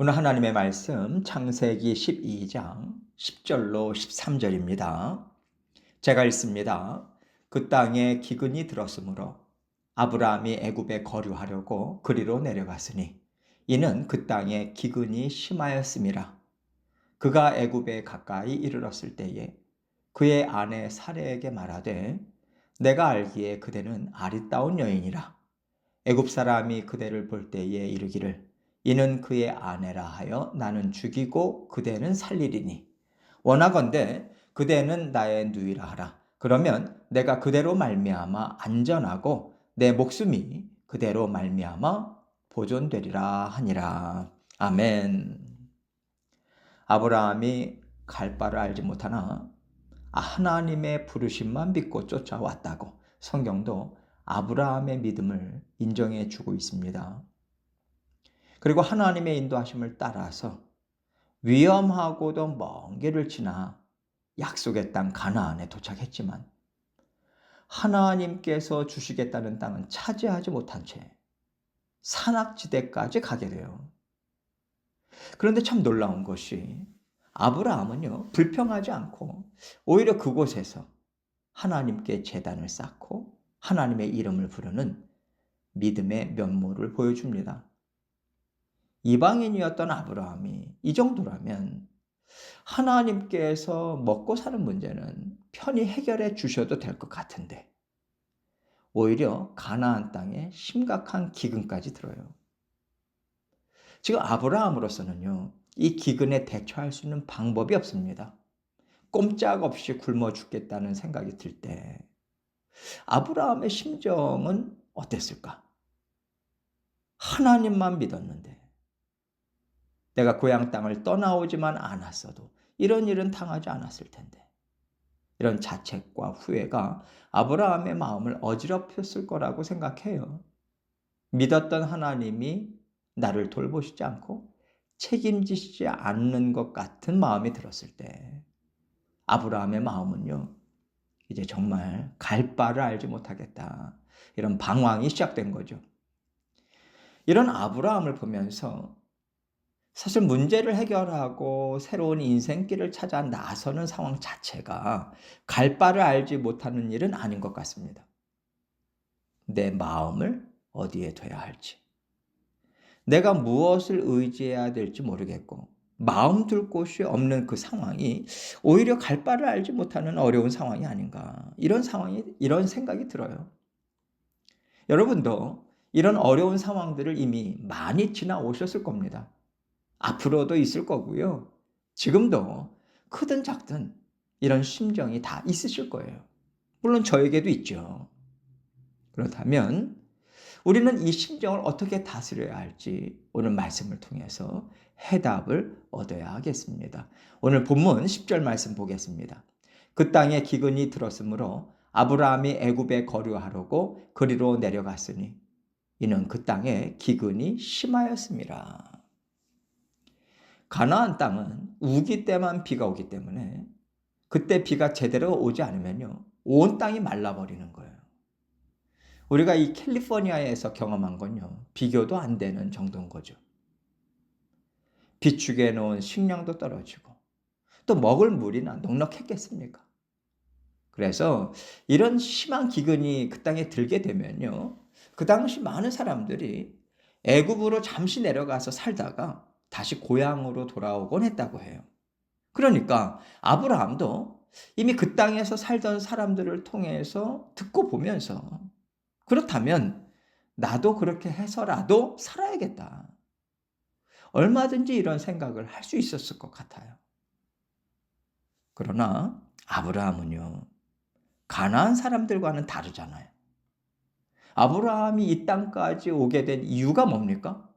오늘 하나님의 말씀 창세기 12장 10절로 13절입니다. 제가 읽습니다. 그 땅에 기근이 들었으므로 아브라함이 애굽에 거류하려고 그리로 내려갔으니 이는 그 땅에 기근이 심하였음이라. 그가 애굽에 가까이 이르렀을 때에 그의 아내 사레에게 말하되 내가 알기에 그대는 아리따운 여인이라. 애굽 사람이 그대를 볼 때에 이르기를 이는 그의 아내라 하여 나는 죽이고 그대는 살리리니 원하건대 그대는 나의 누이라 하라. 그러면 내가 그대로 말미암아 안전하고 내 목숨이 그대로 말미암아 보존되리라 하니라. 아멘. 아브라함이 갈 바를 알지 못하나 하나님의 부르심만 믿고 쫓아왔다고 성경도 아브라함의 믿음을 인정해 주고 있습니다. 그리고 하나님의 인도하심을 따라서 위험하고도 먼 길을 지나 약속의 땅 가나안에 도착했지만 하나님께서 주시겠다는 땅은 차지하지 못한 채 산악지대까지 가게 돼요. 그런데 참 놀라운 것이 아브라함은요, 불평하지 않고 오히려 그곳에서 하나님께 제단을 쌓고 하나님의 이름을 부르는 믿음의 면모를 보여줍니다. 이방인이었던 아브라함이 이 정도라면 하나님께서 먹고 사는 문제는 편히 해결해 주셔도 될 것 같은데 오히려 가나안 땅에 심각한 기근까지 들어요. 지금 아브라함으로서는요, 이 기근에 대처할 수 있는 방법이 없습니다. 꼼짝없이 굶어 죽겠다는 생각이 들 때 아브라함의 심정은 어땠을까? 하나님만 믿었는데 내가 고향 땅을 떠나오지만 않았어도 이런 일은 당하지 않았을 텐데 이런 자책과 후회가 아브라함의 마음을 어지럽혔을 거라고 생각해요. 믿었던 하나님이 나를 돌보시지 않고 책임지시지 않는 것 같은 마음이 들었을 때 아브라함의 마음은요, 이제 정말 갈 바를 알지 못하겠다. 이런 방황이 시작된 거죠. 이런 아브라함을 보면서 사실 문제를 해결하고 새로운 인생길을 찾아 나서는 상황 자체가 갈 바를 알지 못하는 일은 아닌 것 같습니다. 내 마음을 어디에 둬야 할지, 내가 무엇을 의지해야 될지 모르겠고 마음 둘 곳이 없는 그 상황이 오히려 갈 바를 알지 못하는 어려운 상황이 아닌가, 이런 생각이 들어요. 여러분도 이런 어려운 상황들을 이미 많이 지나오셨을 겁니다. 앞으로도 있을 거고요. 지금도 크든 작든 이런 심정이 다 있으실 거예요. 물론 저에게도 있죠. 그렇다면 우리는 이 심정을 어떻게 다스려야 할지 오늘 말씀을 통해서 해답을 얻어야 하겠습니다. 오늘 본문 10절 말씀 보겠습니다. 그 땅에 기근이 들었으므로 아브라함이 애굽에 거류하려고 그리로 내려갔으니 이는 그 땅에 기근이 심하였음이라. 가나안 땅은 우기 때만 비가 오기 때문에 그때 비가 제대로 오지 않으면요, 온 땅이 말라버리는 거예요. 우리가 이 캘리포니아에서 경험한 건요, 비교도 안 되는 정도인 거죠. 비축해 놓은 식량도 떨어지고 또 먹을 물이나 넉넉했겠습니까? 그래서 이런 심한 기근이 그 땅에 들게 되면요, 그 당시 많은 사람들이 애굽으로 잠시 내려가서 살다가 다시 고향으로 돌아오곤 했다고 해요. 그러니까 아브라함도 이미 그 땅에서 살던 사람들을 통해서 듣고 보면서 그렇다면 나도 그렇게 해서라도 살아야겠다. 얼마든지 이런 생각을 할 수 있었을 것 같아요. 그러나 아브라함은요, 가나안 사람들과는 다르잖아요. 아브라함이 이 땅까지 오게 된 이유가 뭡니까?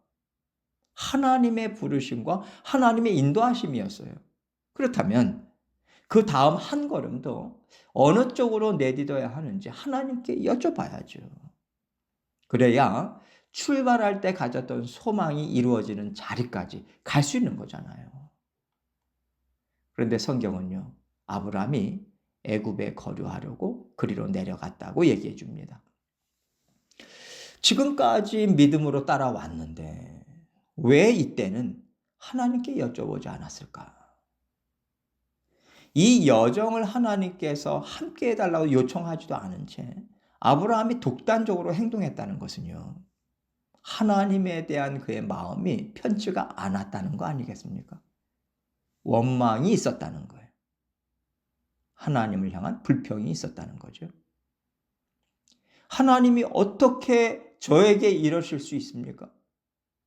하나님의 부르심과 하나님의 인도하심이었어요. 그렇다면 그 다음 한 걸음도 어느 쪽으로 내딛어야 하는지 하나님께 여쭤봐야죠. 그래야 출발할 때 가졌던 소망이 이루어지는 자리까지 갈 수 있는 거잖아요. 그런데 성경은요, 아브라함이 애굽에 거류하려고 그리로 내려갔다고 얘기해 줍니다. 지금까지 믿음으로 따라왔는데 왜 이때는 하나님께 여쭤보지 않았을까? 이 여정을 하나님께서 함께 해달라고 요청하지도 않은 채 아브라함이 독단적으로 행동했다는 것은요, 하나님에 대한 그의 마음이 편치가 않았다는 거 아니겠습니까? 원망이 있었다는 거예요. 하나님을 향한 불평이 있었다는 거죠. 하나님이 어떻게 저에게 이러실 수 있습니까?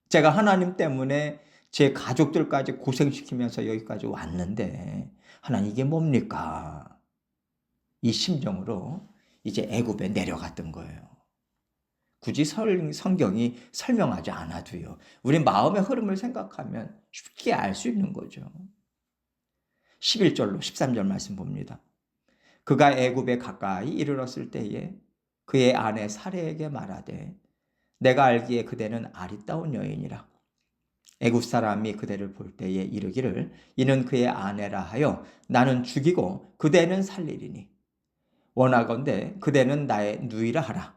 제가 하나님 때문에 제 가족들까지 고생시키면서 여기까지 왔는데 하나님 이게 뭡니까? 이 심정으로 이제 애굽에 내려갔던 거예요. 굳이 성경이 설명하지 않아도요, 우리 마음의 흐름을 생각하면 쉽게 알 수 있는 거죠. 11절로 13절 말씀 봅니다. 그가 애굽에 가까이 이르렀을 때에 그의 아내 사레에게 말하되 내가 알기에 그대는 아리따운 여인이라. 애굽 사람이 그대를 볼 때에 이르기를 이는 그의 아내라 하여 나는 죽이고 그대는 살리리니 원하건대 그대는 나의 누이라 하라.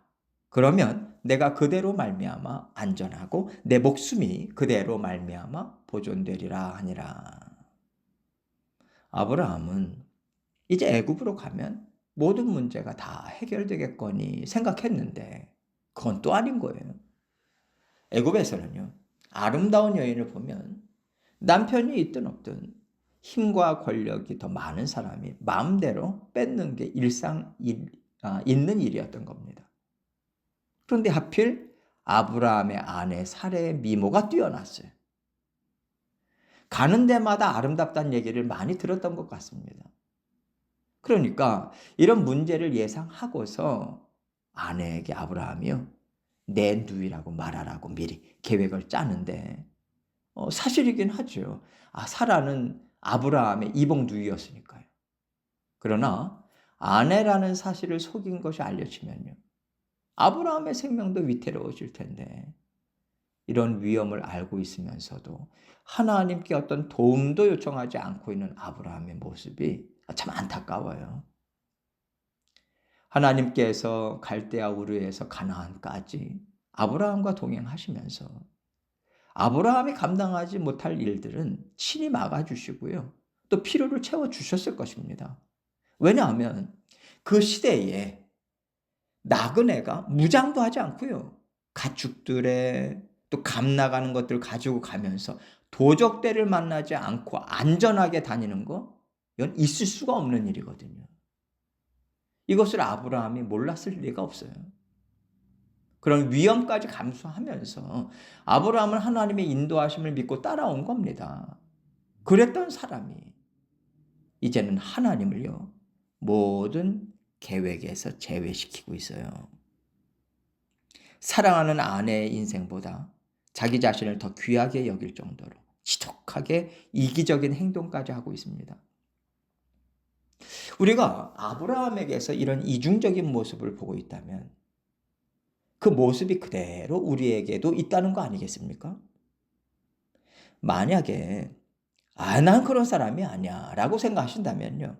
그러면 내가 그대로 말미암아 안전하고 내 목숨이 그대로 말미암아 보존되리라 하니라. 아브라함은 이제 애굽으로 가면 모든 문제가 다 해결되겠거니 생각했는데 그건 또 아닌 거예요. 애굽에서는요, 아름다운 여인을 보면 남편이 있든 없든 힘과 권력이 더 많은 사람이 마음대로 뺏는 게 있는 일이었던 겁니다. 그런데 하필 아브라함의 아내 사레의 미모가 뛰어났어요. 가는 데마다 아름답다는 얘기를 많이 들었던 것 같습니다. 그러니까 이런 문제를 예상하고서 아내에게 아브라함이요, 내 누이라고 말하라고 미리 계획을 짜는데 사실이긴 하죠. 사라는 아브라함의 이복 누이였으니까요. 그러나 아내라는 사실을 속인 것이 알려지면요, 아브라함의 생명도 위태로워질 텐데 이런 위험을 알고 있으면서도 하나님께 어떤 도움도 요청하지 않고 있는 아브라함의 모습이 참 안타까워요. 하나님께서 갈대아 우르에서 가나안까지 아브라함과 동행하시면서 아브라함이 감당하지 못할 일들은 친히 막아주시고요, 또 필요를 채워주셨을 것입니다. 왜냐하면 그 시대에 나그네가 무장도 하지 않고요, 가축들의 또 감 나가는 것들 가지고 가면서 도적대를 만나지 않고 안전하게 다니는 거, 이건 있을 수가 없는 일이거든요. 이것을 아브라함이 몰랐을 리가 없어요. 그런 위험까지 감수하면서 아브라함은 하나님의 인도하심을 믿고 따라온 겁니다. 그랬던 사람이 이제는 하나님을요, 모든 계획에서 제외시키고 있어요. 사랑하는 아내의 인생보다 자기 자신을 더 귀하게 여길 정도로 지독하게 이기적인 행동까지 하고 있습니다. 우리가 아브라함에게서 이런 이중적인 모습을 보고 있다면 그 모습이 그대로 우리에게도 있다는 거 아니겠습니까? 만약에 난 그런 사람이 아니야 라고 생각하신다면요,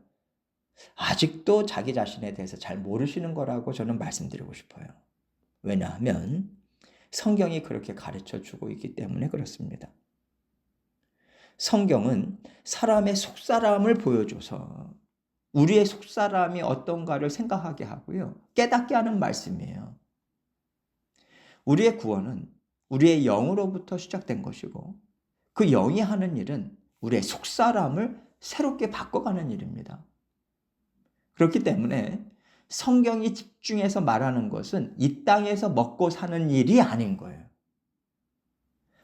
아직도 자기 자신에 대해서 잘 모르시는 거라고 저는 말씀드리고 싶어요. 왜냐하면 성경이 그렇게 가르쳐 주고 있기 때문에 그렇습니다. 성경은 사람의 속사람을 보여줘서 우리의 속사람이 어떤가를 생각하게 하고요, 깨닫게 하는 말씀이에요. 우리의 구원은 우리의 영으로부터 시작된 것이고 그 영이 하는 일은 우리의 속사람을 새롭게 바꿔가는 일입니다. 그렇기 때문에 성경이 집중해서 말하는 것은 이 땅에서 먹고 사는 일이 아닌 거예요.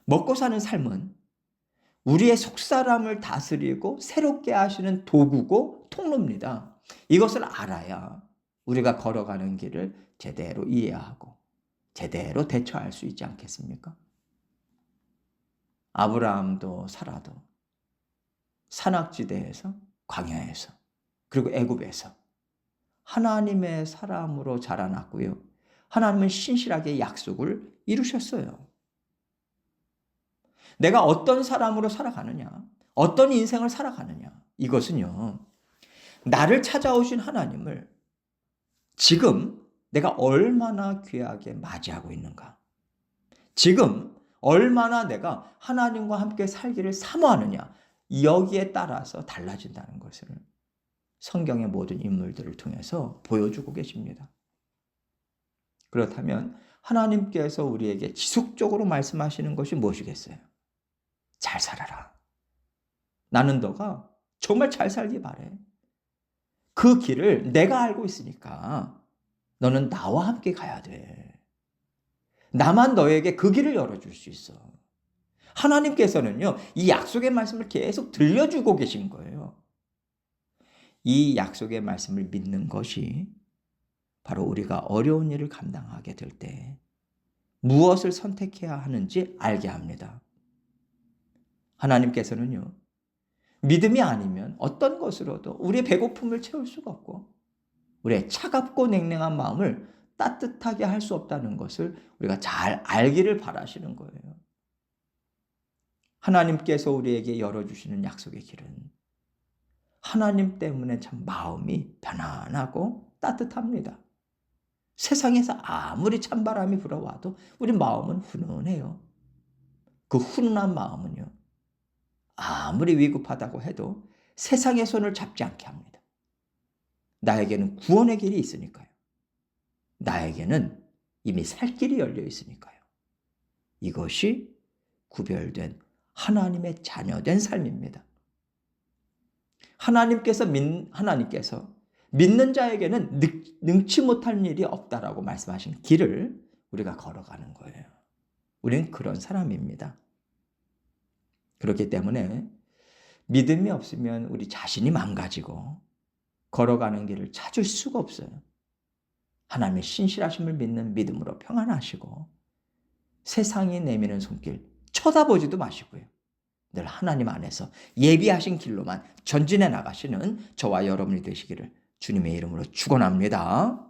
먹고 사는 삶은 우리의 속사람을 다스리고 새롭게 하시는 도구고 통로입니다. 이것을 알아야 우리가 걸어가는 길을 제대로 이해하고 제대로 대처할 수 있지 않겠습니까? 아브라함도 사라도 산악지대에서, 광야에서, 그리고 애굽에서 하나님의 사람으로 자라났고요, 하나님은 신실하게 약속을 이루셨어요. 내가 어떤 사람으로 살아가느냐, 어떤 인생을 살아가느냐, 이것은요, 나를 찾아오신 하나님을 지금 내가 얼마나 귀하게 맞이하고 있는가, 지금 얼마나 내가 하나님과 함께 살기를 사모하느냐, 여기에 따라서 달라진다는 것을 성경의 모든 인물들을 통해서 보여주고 계십니다. 그렇다면 하나님께서 우리에게 지속적으로 말씀하시는 것이 무엇이겠어요? 잘 살아라. 나는 너가 정말 잘 살기 바래. 그 길을 내가 알고 있으니까 너는 나와 함께 가야 돼. 나만 너에게 그 길을 열어줄 수 있어. 하나님께서는요, 이 약속의 말씀을 계속 들려주고 계신 거예요. 이 약속의 말씀을 믿는 것이 바로 우리가 어려운 일을 감당하게 될 때 무엇을 선택해야 하는지 알게 합니다. 하나님께서는요, 믿음이 아니면 어떤 것으로도 우리의 배고픔을 채울 수가 없고 우리의 차갑고 냉랭한 마음을 따뜻하게 할 수 없다는 것을 우리가 잘 알기를 바라시는 거예요. 하나님께서 우리에게 열어주시는 약속의 길은 하나님 때문에 참 마음이 편안하고 따뜻합니다. 세상에서 아무리 찬바람이 불어와도 우리 마음은 훈훈해요. 그 훈훈한 마음은요, 아무리 위급하다고 해도 세상의 손을 잡지 않게 합니다. 나에게는 구원의 길이 있으니까요. 나에게는 이미 살 길이 열려 있으니까요. 이것이 구별된 하나님의 자녀된 삶입니다. 하나님께서 믿는 자에게는 능치 못할 일이 없다라고 말씀하신 길을 우리가 걸어가는 거예요. 우리는 그런 사람입니다. 그렇기 때문에 믿음이 없으면 우리 자신이 망가지고 걸어가는 길을 찾을 수가 없어요. 하나님의 신실하심을 믿는 믿음으로 평안하시고 세상이 내미는 손길 쳐다보지도 마시고요. 늘 하나님 안에서 예비하신 길로만 전진해 나가시는 저와 여러분이 되시기를 주님의 이름으로 축원합니다.